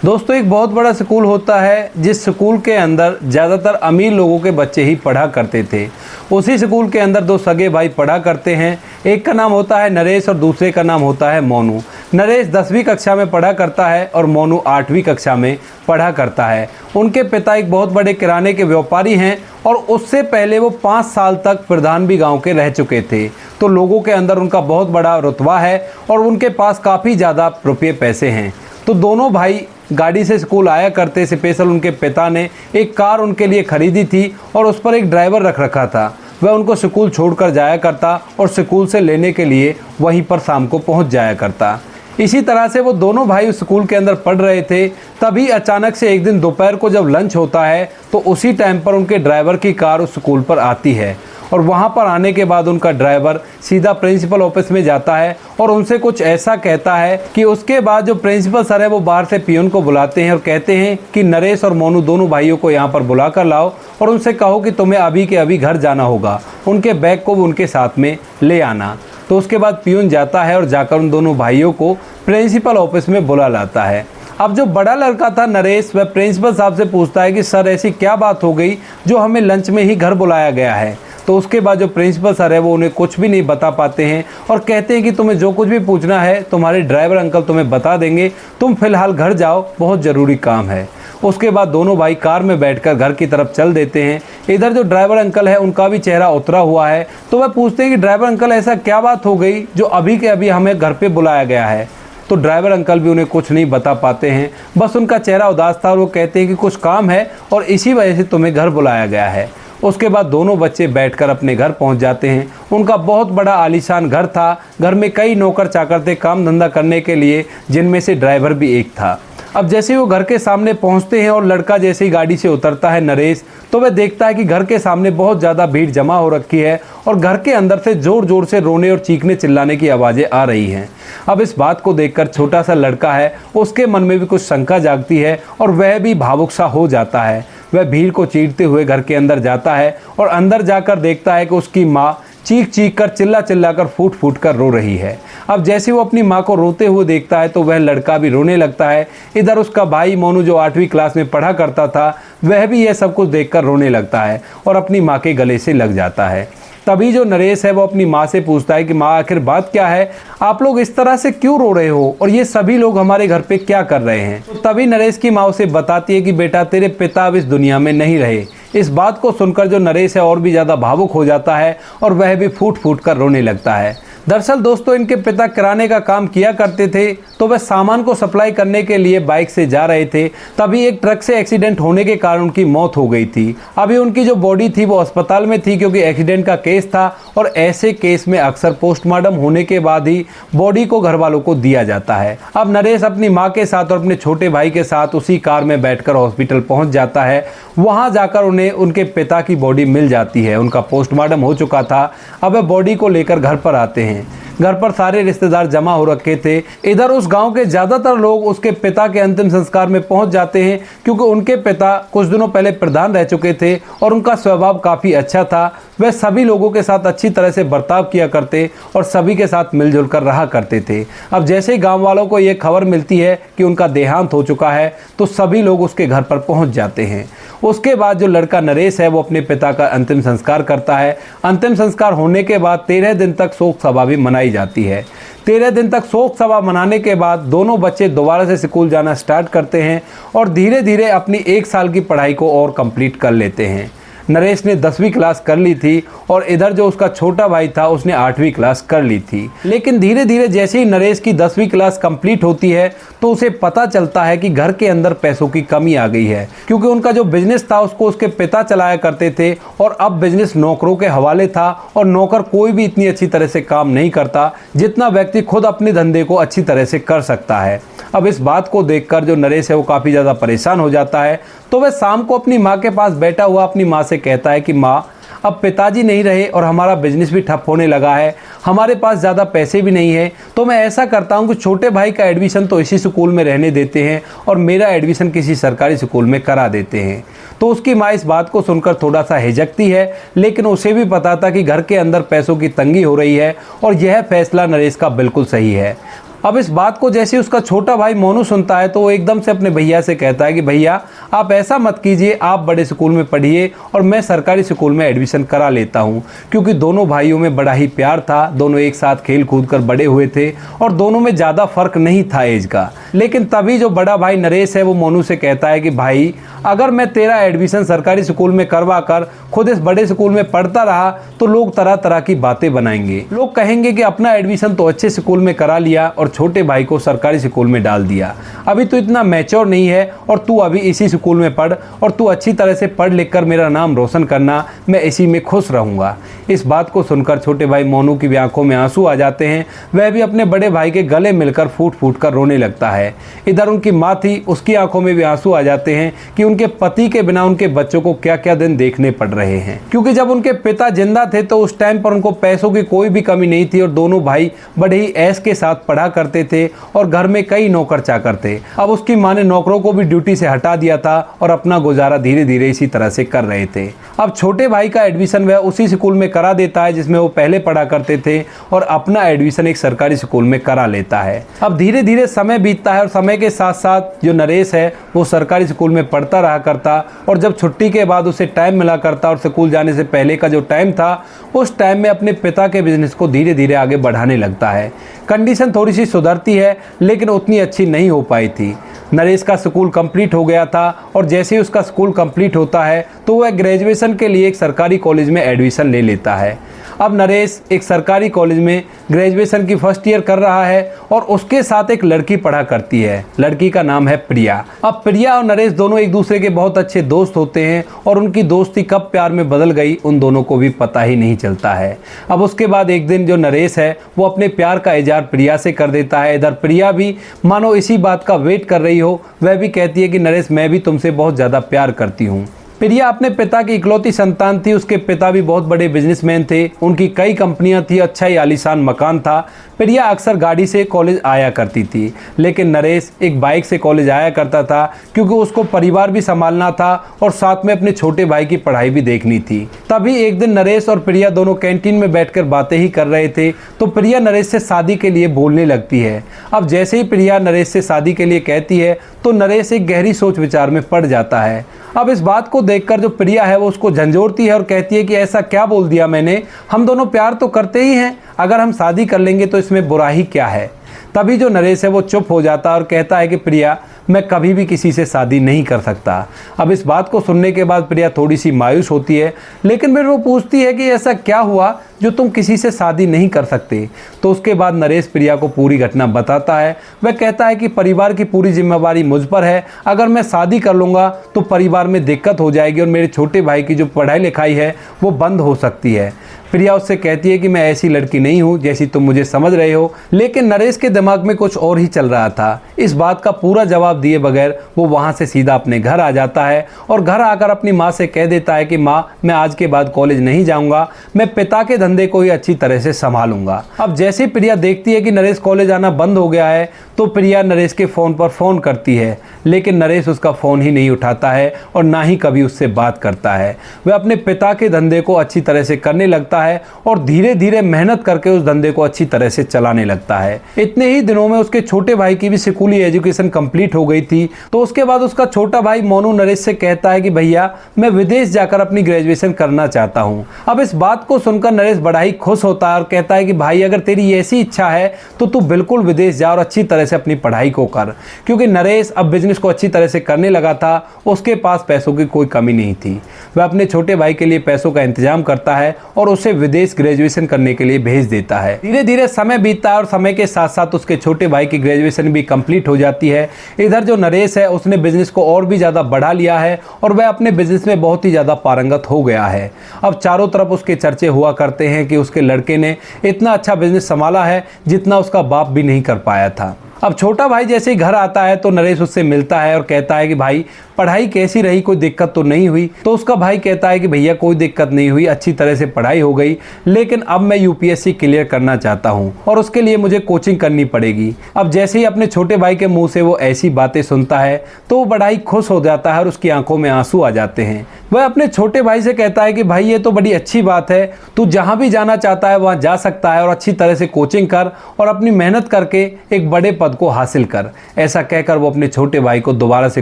दोस्तों, एक बहुत बड़ा स्कूल होता है जिस स्कूल के अंदर ज़्यादातर अमीर लोगों के बच्चे ही पढ़ा करते थे। उसी स्कूल के अंदर दो सगे भाई पढ़ा करते हैं। एक का नाम होता है नरेश और दूसरे का नाम होता है मोनू। नरेश 10वीं कक्षा में पढ़ा करता है और मोनू 8वीं कक्षा में पढ़ा करता है। उनके पिता एक बहुत बड़े किराने के व्यापारी हैं और उससे पहले वो 5 साल तक प्रधान भी गाँव के रह चुके थे। तो लोगों के अंदर उनका बहुत बड़ा रुतबा है और उनके पास काफ़ी ज़्यादा रुपये पैसे हैं। तो दोनों भाई गाड़ी से स्कूल आया करते। स्पेशल उनके पिता ने एक कार उनके लिए खरीदी थी और उस पर एक ड्राइवर रख रखा था। वह उनको स्कूल छोड़कर जाया करता और स्कूल से लेने के लिए वहीं पर शाम को पहुंच जाया करता। इसी तरह से वो दोनों भाई उस स्कूल के अंदर पढ़ रहे थे। तभी अचानक से एक दिन दोपहर को जब लंच होता है तो उसी टाइम पर उनके ड्राइवर की कार उस स्कूल पर आती है और वहाँ पर आने के बाद उनका ड्राइवर सीधा प्रिंसिपल ऑफिस में जाता है और उनसे कुछ ऐसा कहता है कि उसके बाद जो प्रिंसिपल सर है वो बाहर से पियून को बुलाते हैं और कहते हैं कि नरेश और मोनू दोनों भाइयों को यहाँ पर बुला कर लाओ और उनसे कहो कि तुम्हें अभी के अभी घर जाना होगा, उनके बैग को भी उनके साथ में ले आना। तो उसके बाद पियून जाता है और जाकर उन दोनों भाइयों को प्रिंसिपल ऑफिस में बुला लाता है। अब जो बड़ा लड़का था नरेश, वह प्रिंसिपल साहब से पूछता है कि सर ऐसी क्या बात हो गई जो हमें लंच में ही घर बुलाया गया है। तो उसके बाद जो प्रिंसिपल सर है वो उन्हें कुछ भी नहीं बता पाते हैं और कहते हैं कि तुम्हें जो कुछ भी पूछना है तुम्हारे ड्राइवर अंकल तुम्हें बता देंगे, तुम फिलहाल घर जाओ, बहुत ज़रूरी काम है। उसके बाद दोनों भाई कार में बैठकर घर की तरफ चल देते हैं। इधर जो ड्राइवर अंकल है उनका भी चेहरा उतरा हुआ है। तो वह पूछते हैं कि ड्राइवर अंकल ऐसा क्या बात हो गई जो अभी के अभी हमें घर पे बुलाया गया है। तो ड्राइवर अंकल भी उन्हें कुछ नहीं बता पाते हैं, बस उनका चेहरा उदास था और वो कहते हैं कि कुछ काम है और इसी वजह से तुम्हें घर बुलाया गया है। उसके बाद दोनों बच्चे बैठकर अपने घर पहुंच जाते हैं। उनका बहुत बड़ा आलीशान घर था। घर में कई नौकर चाकर थे काम धंधा करने के लिए, जिनमें से ड्राइवर भी एक था। अब जैसे वो घर के सामने पहुंचते हैं और लड़का जैसे ही गाड़ी से उतरता है नरेश, तो वह देखता है कि घर के सामने बहुत ज़्यादा भीड़ जमा हो रखी है और घर के अंदर से ज़ोर ज़ोर से रोने और चीखने चिल्लाने की आवाज़ें आ रही हैं। अब इस बात को देखकर छोटा सा लड़का है, उसके मन में भी कुछ शंका जागती है और वह भी भावुक सा हो जाता है। वह भीड़ को चीरते हुए घर के अंदर जाता है और अंदर जाकर देखता है कि उसकी माँ चीख चीख कर चिल्ला चिल्ला कर फूट फूट कर रो रही है। अब जैसे वो अपनी माँ को रोते हुए देखता है तो वह लड़का भी रोने लगता है। इधर उसका भाई मोनू जो 8वीं क्लास में पढ़ा करता था, वह भी यह सब कुछ देखकर रोने लगता है और अपनी माँ के गले से लग जाता है। तभी जो नरेश है वो अपनी माँ से पूछता है कि माँ आखिर बात क्या है, आप लोग इस तरह से क्यों रो रहे हो और ये सभी लोग हमारे घर पे क्या कर रहे हैं। तो तभी नरेश की माँ उसे बताती है कि बेटा तेरे पिता अब इस दुनिया में नहीं रहे। इस बात को सुनकर जो नरेश है और भी ज़्यादा भावुक हो जाता है और वह भी फूट फूट कर रोने लगता है। दरअसल दोस्तों, इनके पिता किराने का काम किया करते थे, तो वह सामान को सप्लाई करने के लिए बाइक से जा रहे थे। तभी एक ट्रक से एक्सीडेंट होने के कारण उनकी मौत हो गई थी। अभी उनकी जो बॉडी थी वो अस्पताल में थी क्योंकि एक्सीडेंट का केस था और ऐसे केस में अक्सर पोस्टमार्टम होने के बाद ही बॉडी को घर वालों को दिया जाता है। अब नरेश अपनी माँ के साथ और अपने छोटे भाई के साथ उसी कार में बैठकर हॉस्पिटल पहुँच जाता है। वहाँ जाकर उन्हें उनके पिता की बॉडी मिल जाती है। उनका पोस्टमार्टम हो चुका था। अब वह बॉडी को लेकर घर पर आते हैं। घर पर सारे रिश्तेदार जमा हो रखे थे। इधर उस गांव के ज़्यादातर लोग उसके पिता के अंतिम संस्कार में पहुंच जाते हैं क्योंकि उनके पिता कुछ दिनों पहले प्रधान रह चुके थे और उनका स्वभाव काफ़ी अच्छा था। वह सभी लोगों के साथ अच्छी तरह से बर्ताव किया करते और सभी के साथ मिलजुल कर रहा करते थे। अब जैसे ही गाँव वालों को ये खबर मिलती है कि उनका देहांत हो चुका है तो सभी लोग उसके घर पर पहुँच जाते हैं। उसके बाद जो लड़का नरेश है वो अपने पिता का अंतिम संस्कार करता है। अंतिम संस्कार होने के बाद 13 दिन तक शोक सभा भी मनाई जाती है। 13 दिन तक शोक सभा मनाने के बाद दोनों बच्चे दोबारा से स्कूल जाना स्टार्ट करते हैं और धीरे धीरे अपनी 1 साल की पढ़ाई को और कंप्लीट कर लेते हैं। नरेश ने 10वीं क्लास कर ली थी और इधर जो उसका छोटा भाई था उसने 8वीं क्लास कर ली थी। लेकिन धीरे धीरे जैसे ही नरेश की 10वीं क्लास कंप्लीट होती है तो उसे पता चलता है कि घर के अंदर पैसों की कमी आ गई है क्योंकि उनका जो बिजनेस था उसको उसके पिता चलाया करते थे और अब बिजनेस नौकरों के हवाले था और नौकर कोई भी इतनी अच्छी तरह से काम नहीं करता जितना व्यक्ति खुद अपने धंधे को अच्छी तरह से कर सकता है। अब इस बात को देखकर जो नरेश है वो काफ़ी ज़्यादा परेशान हो जाता है। तो वह शाम को अपनी माँ के पास बैठा हुआ अपनी माँ से कहता है कि माँ, अब पिताजी नहीं रहे और हमारा बिजनेस भी ठप होने लगा है, हमारे पास ज़्यादा पैसे भी नहीं है, तो मैं ऐसा करता हूँ कि छोटे भाई का एडमिशन तो इसी स्कूल में रहने देते हैं और मेरा एडमिशन किसी सरकारी स्कूल में करा देते हैं। तो उसकी माँ इस बात को सुनकर थोड़ा सा हिचकती है, लेकिन उसे भी पता था कि घर के अंदर पैसों की तंगी हो रही है और यह फैसला नरेश का बिल्कुल सही है। अब इस बात को जैसे उसका छोटा भाई मोनू सुनता है तो वो एकदम से अपने भैया से कहता है कि भैया आप ऐसा मत कीजिए, आप बड़े स्कूल में पढ़िए और मैं सरकारी स्कूल में एडमिशन करा लेता हूँ। क्योंकि दोनों भाइयों में बड़ा ही प्यार था, दोनों एक साथ खेल कूद कर बड़े हुए थे और दोनों में ज़्यादा फर्क नहीं था एज का। लेकिन तभी जो बड़ा भाई नरेश है वो मोनू से कहता है कि भाई अगर मैं तेरा एडमिशन सरकारी स्कूल में करवा कर खुद इस बड़े स्कूल में पढ़ता रहा तो लोग तरह तरह की बातें बनाएंगे। लोग कहेंगे कि अपना एडमिशन तो अच्छे स्कूल में करा लिया और छोटे भाई को सरकारी स्कूल में डाल दिया। अभी तो इतना मैच्योर नहीं है और तू अभी इसी स्कूल में पढ़ और तू अच्छी तरह से पढ़ लिख कर मेरा नाम रोशन करना, मैं इसी में खुश रहूँगा। इस बात को सुनकर छोटे भाई मोनू की भी आंखों में आंसू आ जाते हैं। वह भी अपने बड़े भाई के गले मिलकर फूट फूट कर रोने लगता है। इधर उनकी माँ थी, उसकी आंखों में भी आंसू आ जाते हैं कि उनके पति के बिना उनके बच्चों को क्या क्या दिन देखने पड़ रहे हैं। क्योंकि जब उनके पिता जिंदा थे तो उस टाइम पर उनको पैसों की कोई भी कमी नहीं थी और दोनों भाई बड़े ही ऐश के साथ पढ़ा करते थे और घर में कई नौकर चाकर थे। अब उसकी माँ ने नौकरों को भी ड्यूटी से हटा दिया था और अपना गुजारा धीरे धीरे इसी तरह से कर रहे थे। अब छोटे भाई का एडमिशन वह उसी स्कूल में करा देता है जिसमें वो पहले पढ़ा करते थे और अपना एडमिशन एक सरकारी स्कूल में करा लेता है। अब धीरे धीरे समय बीतता है और समय के साथ साथ जो नरेश है वो सरकारी स्कूल में पढ़ता रहा करता और जब छुट्टी के बाद उसे टाइम मिला करता और स्कूल जाने से पहले का जो टाइम था उस टाइम में अपने पिता के बिजनेस को धीरे धीरे आगे बढ़ाने लगता है। कंडीशन थोड़ी सी सुधरती है लेकिन उतनी अच्छी नहीं हो पाई थी। नरेश का स्कूल कंप्लीट हो गया था और जैसे ही उसका स्कूल कंप्लीट होता है तो वह ग्रेजुएशन के लिए एक सरकारी कॉलेज में एडमिशन ले लेता है। अब नरेश एक सरकारी कॉलेज में ग्रेजुएशन की फर्स्ट ईयर कर रहा है और उसके साथ एक लड़की पढ़ा करती है। लड़की का नाम है प्रिया। अब प्रिया और नरेश दोनों एक दूसरे के बहुत अच्छे दोस्त होते हैं और उनकी दोस्ती कब प्यार में बदल गई उन दोनों को भी पता ही नहीं चलता है। अब उसके बाद एक दिन जो नरेश है वो अपने प्यार का इजहार प्रिया से कर देता है। इधर प्रिया भी मानो इसी बात का वेट कर रही हो, वह भी कहती है कि नरेश मैं भी तुमसे बहुत ज़्यादा प्यार करती हूँ। प्रिया अपने पिता की इकलौती संतान थी, उसके पिता भी बहुत बड़े बिजनेसमैन थे, उनकी कई कंपनियां थी, अच्छा ही आलीशान मकान था। प्रिया अक्सर गाड़ी से कॉलेज आया करती थी लेकिन नरेश एक बाइक से कॉलेज आया करता था क्योंकि उसको परिवार भी संभालना था और साथ में अपने छोटे भाई की पढ़ाई भी देखनी थी। तभी एक दिन नरेश और प्रिया दोनों कैंटीन में बैठकर बातें ही कर रहे थे तो प्रिया नरेश से शादी के लिए बोलने लगती है। अब जैसे ही प्रिया नरेश से शादी के लिए कहती है तो नरेश एक गहरी सोच विचार में पड़ जाता है। अब इस बात को देखकर जो प्रिया है वो उसको झंझोड़ती है और कहती है कि ऐसा क्या बोल दिया मैंने, हम दोनों प्यार तो करते ही हैं, अगर हम शादी कर लेंगे तो इसमें बुरा ही क्या है। तभी जो नरेश है वो चुप हो जाता है और कहता है कि प्रिया मैं कभी भी किसी से शादी नहीं कर सकता। अब इस बात को सुनने के बाद प्रिया थोड़ी सी मायूस होती है लेकिन फिर वो पूछती है कि ऐसा क्या हुआ जो तुम किसी से शादी नहीं कर सकते। तो उसके बाद नरेश प्रिया को पूरी घटना बताता है। वह कहता है कि परिवार की पूरी जिम्मेवारी मुझ पर है, अगर मैं शादी कर लूँगा तो परिवार में दिक्कत हो जाएगी और मेरे छोटे भाई की जो पढ़ाई लिखाई है वो बंद हो सकती है। प्रिया उससे कहती है कि मैं ऐसी लड़की नहीं हूँ जैसी तुम मुझे समझ रहे हो। लेकिन नरेश के दिमाग में कुछ और ही चल रहा था। इस बात का पूरा जवाब दिए बगैर वो वहाँ से सीधा अपने घर आ जाता है और घर आकर अपनी माँ से कह देता है कि माँ मैं आज के बाद कॉलेज नहीं जाऊँगा, मैं पिता के धंधे को ही अच्छी तरह से संभालूंगा। अब जैसे प्रिया देखती है कि नरेश कॉलेज आना बंद हो गया है तो प्रिया नरेश के फ़ोन पर फ़ोन करती है लेकिन नरेश उसका फ़ोन ही नहीं उठाता है और ना ही कभी उससे बात करता है। वह अपने पिता के धंधे को अच्छी तरह से करने लगता है और धीरे धीरे मेहनत करके उस धंधे को अच्छी तरह से चलाने लगता है। इतने ही दिनों में उसके छोटे भाई की भी स्कूली एजुकेशन कंप्लीट हो गई थी। तो उसके बाद उसका छोटा भाई मोनू नरेश से कहता है कि भैया मैं विदेश जाकर अपनी ग्रेजुएशन करना चाहता हूँ। अब इस बात को सुनकर नरेश बड़ा ही खुश होता है और कहता है कि भाई अगर तेरी ऐसी इच्छा है तो तू बिल्कुल विदेश जा और अच्छी तरह से अपनी पढ़ाई को कर। क्योंकि नरेश अब बिजनेस को अच्छी तरह से करने लगा था, उसके पास पैसों की कोई कमी नहीं थी। वह अपने छोटे भाई के लिए पैसों का इंतजाम करता है और उसे विदेश ग्रेजुएशन करने के लिए भेज देता है। धीरे धीरे समय बीतता है और समय के साथ साथ उसके छोटे भाई की ग्रेजुएशन भी कंप्लीट हो जाती है। इधर जो नरेश है उसने बिजनेस को और भी ज़्यादा बढ़ा लिया है और वह अपने बिजनेस में बहुत ही ज़्यादा पारंगत हो गया है। अब चारों तरफ उसके चर्चे हुआ करते हैं कि उसके लड़के ने इतना अच्छा बिजनेस संभाला है जितना उसका बाप भी नहीं कर पाया था। अब छोटा भाई जैसे ही घर आता है तो नरेश उससे मिलता है और कहता है कि भाई पढ़ाई कैसी रही, कोई दिक्कत तो नहीं हुई। तो उसका भाई कहता है कि भैया कोई दिक्कत नहीं हुई, अच्छी तरह से पढ़ाई हो गई, लेकिन अब मैं यूपीएससी क्लियर करना चाहता हूं और उसके लिए मुझे कोचिंग करनी पड़ेगी। अब जैसे ही अपने छोटे भाई के मुंह से वो ऐसी बातें सुनता है तो वो बड़ा ही खुश हो जाता है और उसकी आंखों में आंसू आ जाते हैं। वह अपने छोटे भाई से कहता है कि भाई ये तो बड़ी अच्छी बात है, तू जहां भी जाना चाहता है वहां जा सकता है और अच्छी तरह से कोचिंग कर और अपनी मेहनत करके एक बड़े पद को हासिल कर। ऐसा कहकर वो अपने छोटे भाई को दोबारा से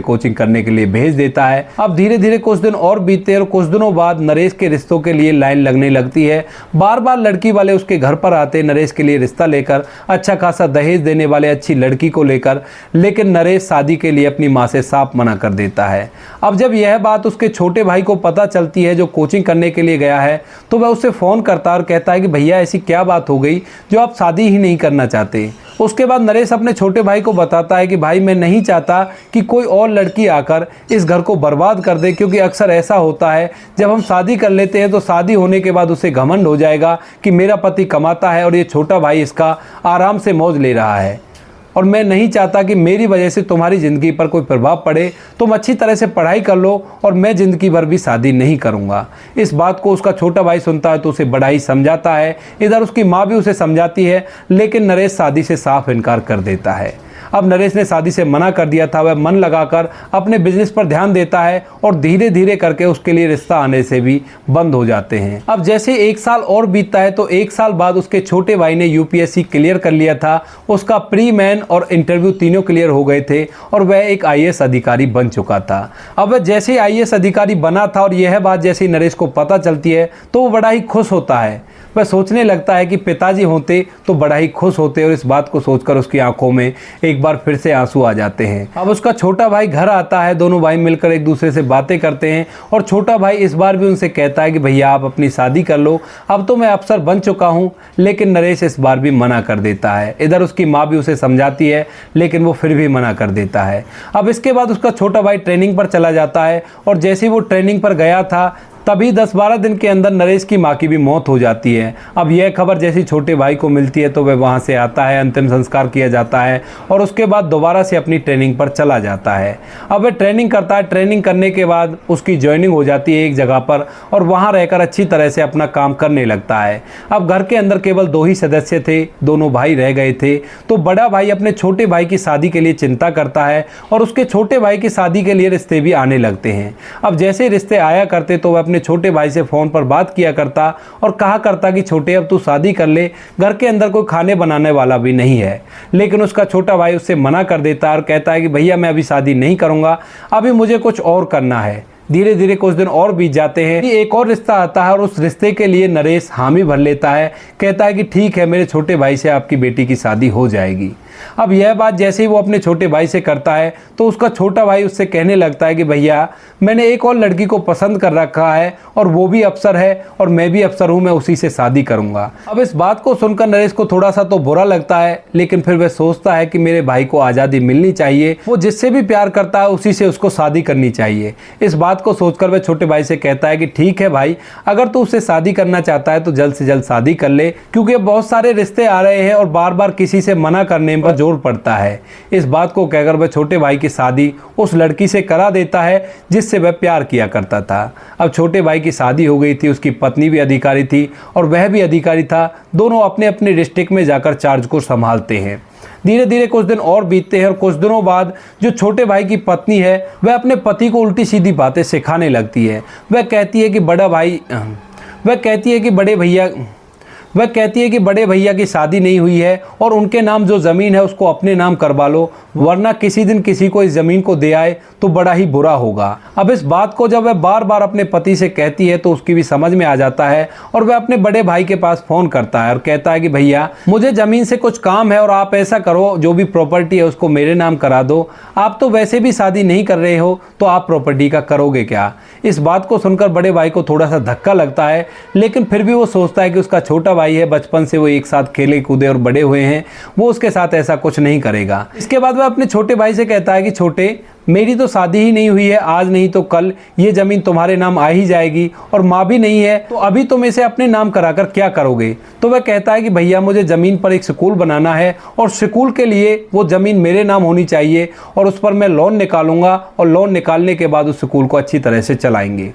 कोचिंग करने के लिए भेज देता है। अब धीरे धीरे कुछ दिन और बीतते और कुछ दिनों बाद नरेश के रिश्तों के लिए लाइन लगने लगती है। बार बार लड़की वाले उसके घर पर आते नरेश के लिए रिश्ता लेकर, अच्छा खासा दहेज देने वाले अच्छी लड़की को लेकर, लेकिन नरेश शादी के लिए अपनी माँ से साफ मना कर देता है। अब जब यह बात उसके छोटे भाई को पता चलती है जो कोचिंग करने के लिए गया है, तो वह उससे फ़ोन करता है और कहता है कि भैया ऐसी क्या बात हो गई जो आप शादी ही नहीं करना चाहते। उसके बाद नरेश अपने छोटे भाई को बताता है कि भाई मैं नहीं चाहता कि कोई और लड़की आकर इस घर को बर्बाद कर दे, क्योंकि अक्सर ऐसा होता है जब हम शादी कर लेते हैं तो शादी होने के बाद उसे घमंड हो जाएगा कि मेरा पति कमाता है और ये छोटा भाई इसका आराम से मौज ले रहा है, और मैं नहीं चाहता कि मेरी वजह से तुम्हारी ज़िंदगी पर कोई प्रभाव पड़े। तुम अच्छी तरह से पढ़ाई कर लो और मैं ज़िंदगी भर भी शादी नहीं करूँगा। इस बात को उसका छोटा भाई सुनता है तो उसे बड़ा ही समझाता है। इधर उसकी माँ भी उसे समझाती है, लेकिन नरेश शादी से साफ इनकार कर देता है। अब नरेश ने शादी से मना कर दिया था, वह मन लगाकर अपने बिजनेस पर ध्यान देता है और धीरे धीरे करके उसके लिए रिश्ता आने से भी बंद हो जाते हैं। अब जैसे 1 साल और बीतता है तो 1 साल बाद उसके छोटे भाई ने यूपीएससी क्लियर कर लिया था। उसका प्री मेन और इंटरव्यू तीनों क्लियर हो गए थे और वह एक आईएएस अधिकारी बन चुका था। अब वह जैसे ही आईएएस अधिकारी बना था और यह बात जैसे ही नरेश को पता चलती है तो वो बड़ा ही खुश होता है। वह सोचने लगता है कि पिताजी होते तो बड़ा ही खुश होते, और इस बात को सोचकर उसकी आंखों में एक बार फिर से आंसू आ जाते हैं। अब उसका छोटा भाई घर आता है, दोनों भाई मिलकर एक दूसरे से बातें करते हैं और छोटा भाई इस बार भी उनसे कहता है कि भैया आप अपनी शादी कर लो, अब तो मैं अफसर बन चुका हूँ। लेकिन नरेश इस बार भी मना कर देता है। इधर उसकी माँ भी उसे समझाती है, लेकिन वो फिर भी मना कर देता है। अब इसके बाद उसका छोटा भाई ट्रेनिंग पर चला जाता है और जैसे ही वो ट्रेनिंग पर गया था तभी 10-12 दिन के अंदर नरेश की माँ की भी मौत हो जाती है। अब यह खबर जैसी छोटे भाई को मिलती है तो वह वहाँ से आता है, अंतिम संस्कार किया जाता है और उसके बाद दोबारा से अपनी ट्रेनिंग पर चला जाता है। अब वह ट्रेनिंग करता है। ट्रेनिंग करने के बाद उसकी ज्वाइनिंग हो जाती है एक जगह पर और वहाँ रहकर अच्छी तरह से अपना काम करने लगता है। अब घर के अंदर केवल 2 ही सदस्य थे, दोनों भाई रह गए थे। तो बड़ा भाई अपने छोटे भाई की शादी के लिए चिंता करता है और उसके छोटे भाई की शादी के लिए रिश्ते भी आने लगते हैं। अब जैसे रिश्ते आया करते तो वह अपने छोटे भाई से फोन पर बात किया करता और कहा करता कि छोटे अब तू शादी कर ले, घर के अंदर कोई खाने बनाने वाला भी नहीं है। लेकिन उसका छोटा भाई उससे मना कर देता है और कहता है कि भैया मैं अभी शादी नहीं करूंगा, अभी मुझे कुछ और करना है। धीरे धीरे कुछ दिन और बीत जाते हैं। एक और रिश्ता आता है और उस रिश्ते के लिए नरेश हामी भर लेता है, कहता है कि ठीक है मेरे छोटे भाई से आपकी बेटी की शादी हो जाएगी। अब यह बात जैसे ही वो अपने छोटे भाई से करता है तो उसका छोटा भाई उससे कहने लगता है कि भैया मैंने एक और लड़की को पसंद कर रखा है और वो भी अफसर है और मैं भी अफसर हूँ, मैं उसी से शादी करूँगा। अब इस बात को सुनकर नरेश को थोड़ा सा तो बुरा लगता है, लेकिन फिर वह सोचता है कि मेरे भाई को आज़ादी मिलनी चाहिए, वो जिससे भी प्यार करता है उसी से उसको शादी करनी चाहिए। इस बात को सोचकर वह छोटे भाई से कहता है कि ठीक है भाई, अगर तू उससे शादी करना चाहता है तो जल्द से जल्द शादी कर ले, क्योंकि बहुत सारे रिश्ते आ रहे हैं और बार बार किसी से मना करने पर जोर पड़ता है। इस बात को कहकर वह छोटे भाई की शादी उस लड़की से करा देता है जिससे वह प्यार किया करता था। अब छोटे भाई की शादी हो गई थी, उसकी पत्नी भी अधिकारी थी और वह भी अधिकारी था। दोनों अपने अपने डिस्ट्रिक्ट में जाकर चार्ज को संभालते हैं। धीरे धीरे कुछ दिन और बीतते हैं और कुछ दिनों बाद जो छोटे भाई की पत्नी है वह अपने पति को उल्टी सीधी बातें सिखाने लगती है। वह कहती है कि बड़े भैया की शादी नहीं हुई है और उनके नाम जो ज़मीन है उसको अपने नाम करवा लो, वरना किसी दिन किसी को इस ज़मीन को दे आए तो बड़ा ही बुरा होगा। अब इस बात को जब वह बार बार अपने पति से कहती है तो उसकी भी समझ में आ जाता है और वह अपने बड़े भाई के पास फ़ोन करता है और कहता है कि भैया मुझे ज़मीन से कुछ काम है और आप ऐसा करो, जो भी प्रॉपर्टी है उसको मेरे नाम करा दो। आप तो वैसे भी शादी नहीं कर रहे हो तो आप प्रॉपर्टी का करोगे क्या। इस बात को सुनकर बड़े भाई को थोड़ा सा धक्का लगता है, लेकिन फिर भी वो सोचता है कि उसका छोटा भाई है, बचपन से वो एक साथ खेले कूदे और बड़े हुए हैं, वो उसके साथ ऐसा कुछ नहीं करेगा। इसके बाद वह अपने छोटे भाई से कहता है कि छोटे, मेरी तो शादी ही नहीं हुई है, आज नहीं तो कल ये ज़मीन तुम्हारे नाम आ ही जाएगी और माँ भी नहीं है, तो अभी तुम इसे अपने नाम कराकर क्या करोगे। तो वह कहता है कि भैया मुझे ज़मीन पर एक स्कूल बनाना है और स्कूल के लिए वो ज़मीन मेरे नाम होनी चाहिए और उस पर मैं लोन निकालूंगा और लोन निकालने के बाद उस स्कूल को अच्छी तरह से चलाएंगे।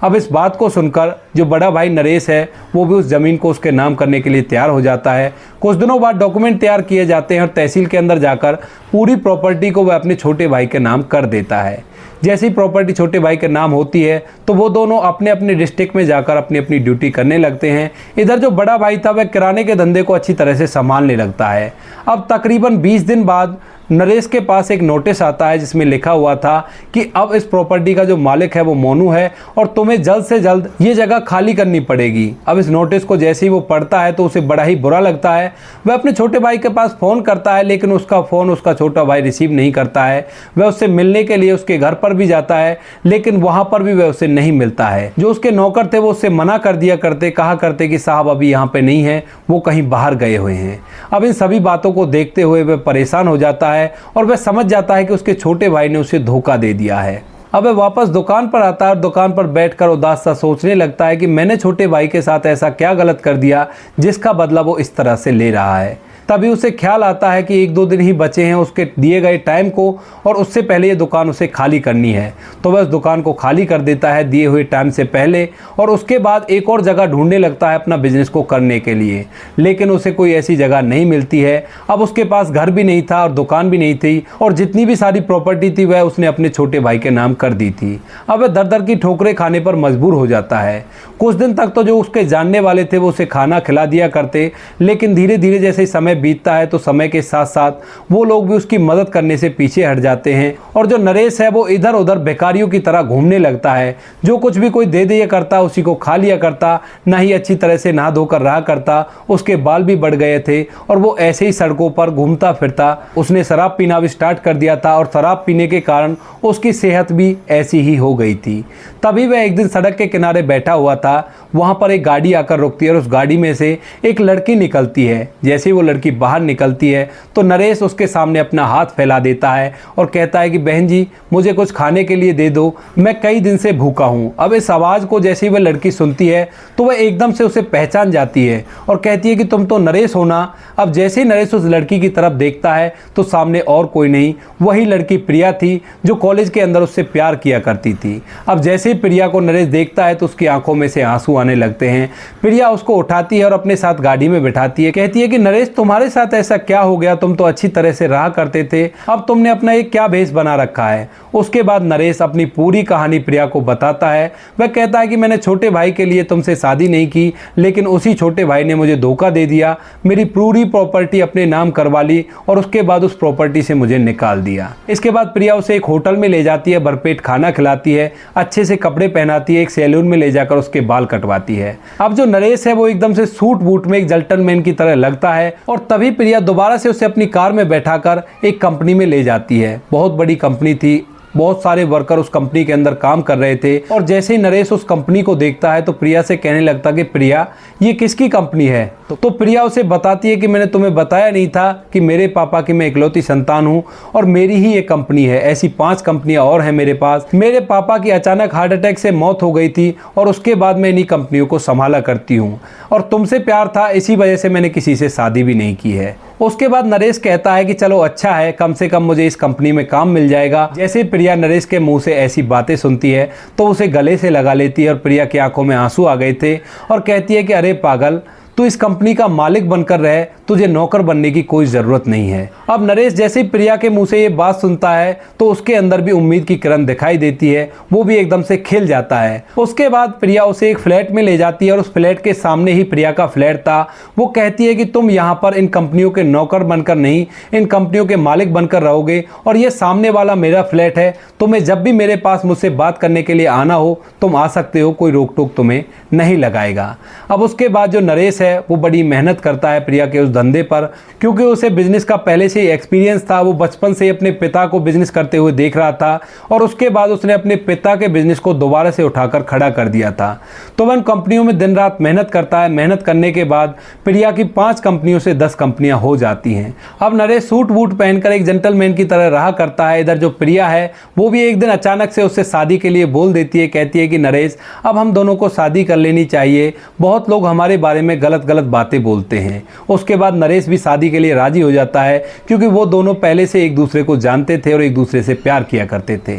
अब इस बात को सुनकर जो बड़ा भाई नरेश है वो भी उस ज़मीन को उसके नाम करने के लिए तैयार हो जाता है। कुछ दिनों बाद डॉक्यूमेंट तैयार किए जाते हैं और तहसील के अंदर जाकर पूरी प्रॉपर्टी को वह अपने छोटे भाई के नाम कर देता है। जैसी प्रॉपर्टी छोटे भाई के नाम होती है तो वो दोनों अपने अपने डिस्ट्रिक्ट में जाकर अपनी अपनी ड्यूटी करने लगते हैं। इधर जो बड़ा भाई था वह किराने के धंधे को अच्छी तरह से संभालने लगता है। अब तकरीबन 20 दिन बाद नरेश के पास एक नोटिस आता है जिसमें लिखा हुआ था कि अब इस प्रॉपर्टी का जो मालिक है वो मोनू है और तुम्हें जल्द से जल्द ये जगह खाली करनी पड़ेगी। अब इस नोटिस को जैसे ही वो पढ़ता है तो उसे बड़ा ही बुरा लगता है। वह अपने छोटे भाई के पास फ़ोन करता है लेकिन उसका फ़ोन उसका छोटा भाई रिसीव नहीं करता है। वह उससे मिलने के लिए उसके घर पर भी जाता है लेकिन वहाँ पर भी वह उसे नहीं मिलता है। जो उसके नौकर थे वो उससे मना कर दिया करते, कहा करते कि साहब अभी यहाँ पर नहीं है, वो कहीं बाहर गए हुए हैं। अब इन सभी बातों को देखते हुए वह परेशान हो जाता है और वह समझ जाता है कि उसके छोटे भाई ने उसे धोखा दे दिया है। अब वह वापस दुकान पर आता है और दुकान पर बैठकर उदास सा सोचने लगता है कि मैंने छोटे भाई के साथ ऐसा क्या गलत कर दिया जिसका बदला वो इस तरह से ले रहा है। तभी उसे ख्याल आता है कि 1-2 दिन ही बचे हैं उसके दिए गए टाइम को और उससे पहले ये दुकान उसे खाली करनी है। तो वह उस दुकान को खाली कर देता है दिए हुए टाइम से पहले और उसके बाद एक और जगह ढूंढने लगता है अपना बिजनेस को करने के लिए, लेकिन उसे कोई ऐसी जगह नहीं मिलती है। अब उसके पास घर भी नहीं था और दुकान भी नहीं थी और जितनी भी सारी प्रॉपर्टी थी वह उसने अपने छोटे भाई के नाम कर दी थी। अब वह दर दर की ठोकरें खाने पर मजबूर हो जाता है। कुछ दिन तक तो जो उसके जानने वाले थे वो उसे खाना खिला दिया करते, लेकिन धीरे धीरे जैसे समय बीतता है तो समय के साथ साथ वो लोग भी उसकी मदद करने से पीछे हट जाते हैं और जो नरेश है वो इधर उधर बेकारियों की तरह घूमने लगता है। जो कुछ भी कोई दे दिया करता उसी को खा लिया करता, ना ही अच्छी तरह से नहा धोकर रहा करता। उसके बाल भी बढ़ गए थे और वो ऐसे ही सड़कों पर घूमता फिरता। उसने शराब पीना भी स्टार्ट कर दिया था और शराब पीने के कारण उसकी सेहत भी ऐसी ही हो गई थी। तभी वह एक दिन सड़क के किनारे बैठा हुआ था, वहाँ पर एक गाड़ी आकर रुकती है और उस गाड़ी में से एक लड़की निकलती है। जैसे ही वो लड़की बाहर निकलती है तो नरेश उसके सामने अपना हाथ फैला देता है और कहता है कि बहन जी मुझे कुछ खाने के लिए दे दो, मैं कई दिन से भूखा हूँ। अब इस आवाज़ को जैसे ही वह लड़की सुनती है तो वह एकदम से उसे पहचान जाती है और कहती है कि तुम तो नरेश हो ना। अब जैसे ही नरेश उस लड़की की तरफ देखता है तो सामने और कोई नहीं, वही लड़की प्रिया थी जो कॉलेज के अंदर उससे प्यार किया करती थी। अब जैसे ही प्रिया को नरेश देखता है तो उसकी आंखों में से आंसू आने लगते हैं। प्रिया उसको उठाती है और अपने साथ गाड़ी में बिठाती है। कहती है कि नरेश तुम्हारे साथ ऐसा क्या हो गया, तुम तो अच्छी तरह से रहा करते थे, अब तुमने अपना एक क्या भेष बना रखा है। उसके बाद नरेश अपनी पूरी कहानी प्रिया को बताता है। वह कहता है कि मैंने छोटे भाई के लिए तुमसे शादी नहीं की, लेकिन उसी छोटे भाई ने मुझे धोखा दे दिया, मेरी पूरी प्रॉपर्टी अपने नाम करवा ली और उसके बाद उस प्रॉपर्टी से मुझे निकाल दिया। इसके बाद प्रिया उसे एक होटल में ले जाती है, भरपेट खाना खिलाती है, अच्छे से कपड़े पहनाती है, एक सैलून में ले जाकर उसके बाल कटवाती है। अब जो नरेश है वो एकदम से सूट बूट में एक जेंटलमैन की तरह लगता है और तभी प्रिया दोबारा से उसे अपनी कार में बैठाकर एक कंपनी में ले जाती है। बहुत बड़ी कंपनी थी, बहुत सारे वर्कर उस कंपनी के अंदर काम कर रहे थे और जैसे ही नरेश उस कंपनी को देखता है तो प्रिया से कहने लगता कि प्रिया ये किसकी कंपनी है। तो प्रिया उसे बताती है कि मैंने तुम्हें बताया नहीं था कि मेरे पापा की मैं इकलौती संतान हूँ और मेरी ही ये कंपनी है। ऐसी 5 कंपनियां और हैं मेरे पास। मेरे पापा की अचानक हार्ट अटैक से मौत हो गई थी और उसके बाद मैं इन्हीं कंपनियों को संभाला करती हूँ और तुमसे प्यार था, इसी वजह से मैंने किसी से शादी भी नहीं की है। उसके बाद नरेश कहता है कि चलो अच्छा है, कम से कम मुझे इस कंपनी में काम मिल जाएगा। जैसे प्रिया नरेश के मुंह से ऐसी बातें सुनती है तो उसे गले से लगा लेती है और प्रिया की आंखों में आंसू आ गए थे और कहती है कि अरे पागल, तू इस कंपनी का मालिक बनकर रहे, तुझे नौकर बनने की कोई ज़रूरत नहीं है। अब नरेश जैसे ही प्रिया के मुंह से ये बात सुनता है तो उसके अंदर भी उम्मीद की किरण दिखाई देती है, वो भी एकदम से खिल जाता है। उसके बाद प्रिया उसे एक फ्लैट में ले जाती है और उस फ्लैट के सामने ही प्रिया का फ्लैट था। वो कहती है कि तुम यहाँ पर इन कंपनियों के नौकर बनकर नहीं, इन कंपनियों के मालिक बनकर रहोगे और ये सामने वाला मेरा फ्लैट है, तुम्हें जब भी मेरे पास मुझसे बात करने के लिए आना हो तुम आ सकते हो, कोई रोक टोक तुम्हें नहीं लगाएगा। अब उसके बाद जो नरेश है है वो बड़ी मेहनत करता है प्रिया के उस धंधे पर, क्योंकि उसे बिजनेस का पहले से ही एक्सपीरियंस था। वो बचपन से ही अपने पिता को बिजनेस करते हुए देख रहा था और उसके बाद उसने अपने पिता के बिजनेस को दोबारा से उठाकर खड़ा कर दिया था। तो वह इन कंपनियों में दिन रात मेहनत करता है। मेहनत करने के बाद प्रिया की 5 कंपनियों से 10 कंपनियां हो जाती हैं। अब नरेश सूट वूट पहनकर एक जेंटलमैन की तरह रहा करता है। इधर जो प्रिया है वो भी एक दिन अचानक से उससे शादी के लिए बोल देती है। कहती है कि नरेश, अब हम दोनों को शादी कर लेनी चाहिए, बहुत लोग हमारे बारे में गलत गलत बातें बोलते हैं। उसके बाद नरेश भी शादी के लिए राजी हो जाता है, क्योंकि वो दोनों पहले से एक दूसरे को जानते थे और एक दूसरे से प्यार किया करते थे।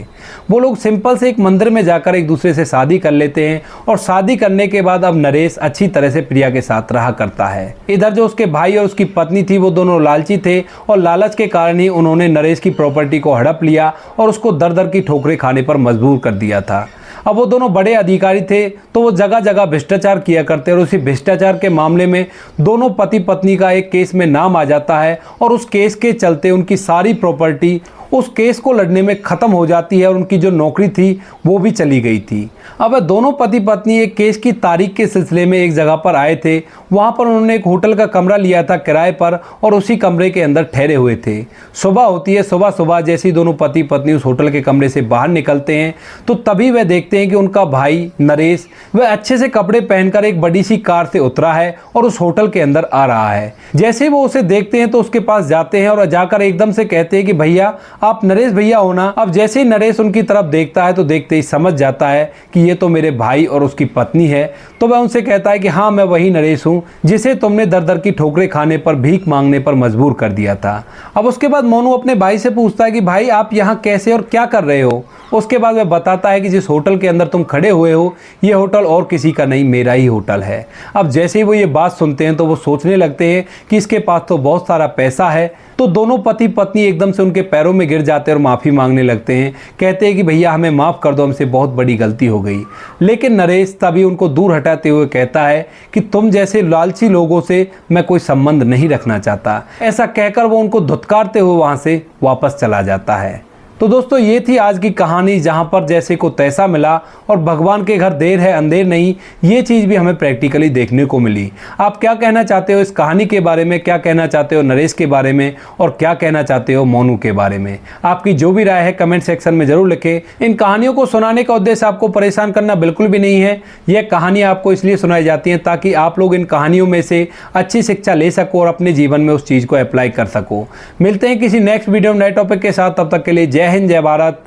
वो लोग सिंपल से एक मंदिर में जाकर एक दूसरे से शादी कर लेते हैं और शादी करने के बाद अब नरेश अच्छी तरह से प्रिया के साथ रहा करता है। इधर जो उसके भाई और उसकी पत्नी थी वो दोनों लालची थे और लालच के कारण ही उन्होंने नरेश की प्रॉपर्टी को हड़प लिया और उसको दर दर की ठोकरें खाने पर मजबूर कर दिया था। अब वो दोनों बड़े अधिकारी थे तो वो जगह जगह भ्रष्टाचार किया करते और उसी भ्रष्टाचार के मामले में दोनों पति पत्नी का एक केस में नाम आ जाता है और उस केस के चलते उनकी सारी प्रॉपर्टी उस केस को लड़ने में ख़त्म हो जाती है और उनकी जो नौकरी थी वो भी चली गई थी। अब दोनों पति पत्नी एक केस की तारीख के सिलसिले में एक जगह पर आए थे। वहाँ पर उन्होंने एक होटल का कमरा लिया था किराए पर और उसी कमरे के अंदर ठहरे हुए थे। सुबह होती है, सुबह सुबह जैसे ही दोनों पति पत्नी उस होटल के कमरे से बाहर निकलते हैं तो तभी वह देखते हैं कि उनका भाई नरेश वह अच्छे से कपड़े पहनकर एक बड़ी सी कार से उतरा है और उस होटल के अंदर आ रहा है। जैसे ही वो उसे देखते हैं तो उसके पास जाते हैं और जाकर एकदम से कहते हैं कि भैया, आप नरेश भैया हो ना। अब जैसे ही नरेश उनकी तरफ देखता है तो देखते ही समझ जाता है कि ये तो मेरे भाई और उसकी पत्नी है। तो वह उनसे कहता है कि हाँ, मैं वही नरेश हूँ जिसे तुमने दर दर की ठोकरें खाने पर, भीख मांगने पर मजबूर कर दिया था। अब उसके बाद मोनू अपने भाई से पूछता है कि भाई, आप यहाँ कैसे और क्या कर रहे हो। उसके बाद वह बताता है कि जिस होटल के अंदर तुम खड़े हुए हो ये होटल और किसी का नहीं, मेरा ही होटल है। अब जैसे ही वो ये बात सुनते हैं तो वो सोचने लगते हैं कि इसके पास तो बहुत सारा पैसा है। तो दोनों पति पत्नी एकदम से उनके पैरों में गिर जाते हैं और माफ़ी मांगने लगते हैं। कहते हैं कि भैया, हमें माफ़ कर दो, हमसे बहुत बड़ी गलती हो गई। लेकिन नरेश तभी उनको दूर हटाते हुए कहता है कि तुम जैसे लालची लोगों से मैं कोई संबंध नहीं रखना चाहता। ऐसा कहकर वो उनको धुतकारते हुए वहाँ से वापस चला जाता है। तो दोस्तों, ये थी आज की कहानी, जहाँ पर जैसे को तैसा मिला और भगवान के घर देर है अंधेर नहीं, ये चीज़ भी हमें प्रैक्टिकली देखने को मिली। आप क्या कहना चाहते हो इस कहानी के बारे में, क्या कहना चाहते हो नरेश के बारे में और क्या कहना चाहते हो मोनू के बारे में? आपकी जो भी राय है कमेंट सेक्शन में ज़रूर लिखें। इन कहानियों को सुनाने का उद्देश्य आपको परेशान करना बिल्कुल भी नहीं है। यह कहानी आपको इसलिए सुनाई जाती हैं ताकि आप लोग इन कहानियों में से अच्छी शिक्षा ले सको और अपने जीवन में उस चीज़ को अप्लाई कर सको। मिलते हैं किसी नेक्स्ट वीडियो में नए टॉपिक के साथ। तब तक के लिए जय हिंद, जय भारत,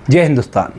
जय हिंदुस्तान।